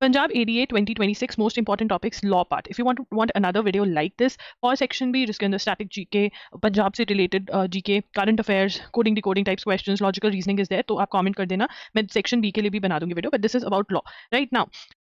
Punjab ADA 2026 most important topics law part. If you want another video like this और section भी जिसके अंदर static GK, Punjab से related GK, current affairs, coding decoding types questions, logical reasoning is there, तो आप comment कर देना, मैं सेक्शन बी के लिए भी बना दूंगी video, but this is about law right now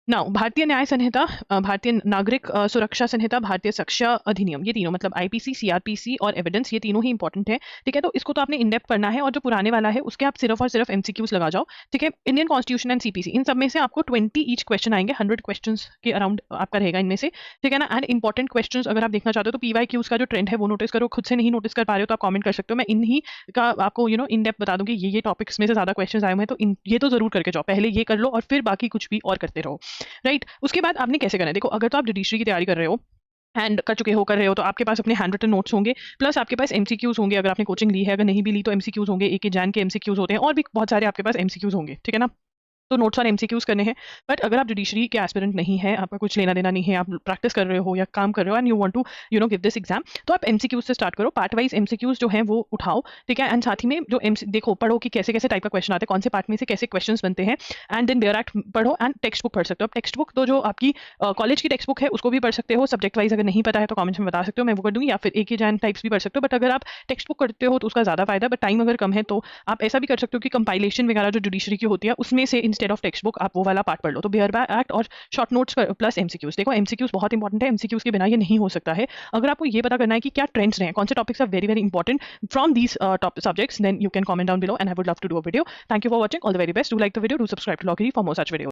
भारतीय न्याय संहिता, भारतीय नागरिक सुरक्षा संहिता, भारतीय शिक्षा अधिनियम, ये तीनों मतलब आईपीसी, सीआरपीसी और एविडेंस, ये तीनों ही इंपॉर्टेंट है। ठीक है, तो इसको तो आपने इनडेप्थ पढ़ना है, और जो पुराने वाला है उसके आप सिर्फ और सिर्फ एमसीक्यूज लगा जाओ। ठीक है, इंडियन कॉन्स्टिट्यूशन एंड सीपीसी, इन सब में से आपको 20 ईच क्वेश्चन आएंगे, 100 क्वेश्चन के अराउंड आपका रहेगा इनमें से। ठीक है ना, एंड इंपॉर्टेंट क्वेश्चन अगर आप देखना चाहते हो तो पीवाई क्यूज का जो ट्रेंड है वो नोटिस करो, खुद से नहीं नोटिस कर पा रहे हो तो आप कमेंट कर सकते हो, मैं इन्हीं का आपको इन डेप्थ बता दूंगी, ये टॉपिक्स में से ज्यादा क्वेश्चन आए हुए हैं, तो ये तो जरूर करके जाओ, पहले ये कर लो और फिर बाकी कुछ भी और करते रहो राइट। उसके बाद आपने कैसे करना है, देखो अगर तो आप जुडिशरी की तैयारी कर रहे हो एंड कर रहे हो तो आपके पास अपने हैंड रिटन नोट्स होंगे, प्लस आपके पास एमसीक्यूज होंगे, अगर आपने कोचिंग ली है, अगर नहीं भी ली तो एमसीक्यूज होंगे, एक जैन के एमसीक्यूज होते हैं और भी बहुत सारे आपके पास एमसीक्यूज होंगे। ठीक है ना, तो नोट्स और एमसीक्यूज करने हैं। बट अगर आप जुडिशरी के एस्पिरेंट नहीं है, आपका कुछ लेना देना नहीं है, आप प्रैक्टिस कर रहे हो या काम कर रहे हो and you want to give this exam, तो आप एमसीक्यूज से स्टार्ट करो, पार्ट वाइज एमसीक्यूज जो हैं वो उठाओ। ठीक है, एंड साथ ही में जो देखो पढ़ो कि कैसे कैसे टाइप का क्वेश्चन आते हैं, कौन से पार्ट में से कैसे क्वेश्चन बनते हैं, एंड देन देयर एक्ट पढ़ो, एंड टेक्स्ट बुक पढ़ सकते हो। अब टेक्स्ट बुक तो जो आपकी कॉलेज की टेक्स्ट बुक है उसको भी पढ़ सकते हो, सब्जेक्ट वाइज अगर नहीं पता है तो कमेंट्स में बता सकते हो, मैं वो कर दूंगी, या फिर एक ही जैन टाइप्स भी पढ़ सकते हो। बट अगर आप टेक्स्ट बुक करते हो तो उसका ज्यादा फायदा, बट टाइम अगर कम है तो आप ऐसा भी कर सकते हो कि कंपाइलेशन वगैरह जो जुडिशरी की होती है उसमें से इंस्टेड ऑफ टेक्स्ट बुक आप वो वाला पार्ट पढ़ लो। तो बियरबा एक्ट और शॉर्ट नोट्स प्लस एमसीक्यूज, देखो एमसीक्यूज बहुत इंपॉर्टेंट है, एमसीक्यूज के बिना ये नहीं हो सकता है। अगर आपको ये पता करना है कि क्या ट्रेंड्स रहे हैं, कौन से topics are very very important from these top subjects, then you can comment down below and I would love to do a video. Thank you for watching, all the very best, do like the video, do subscribe to law for more such video.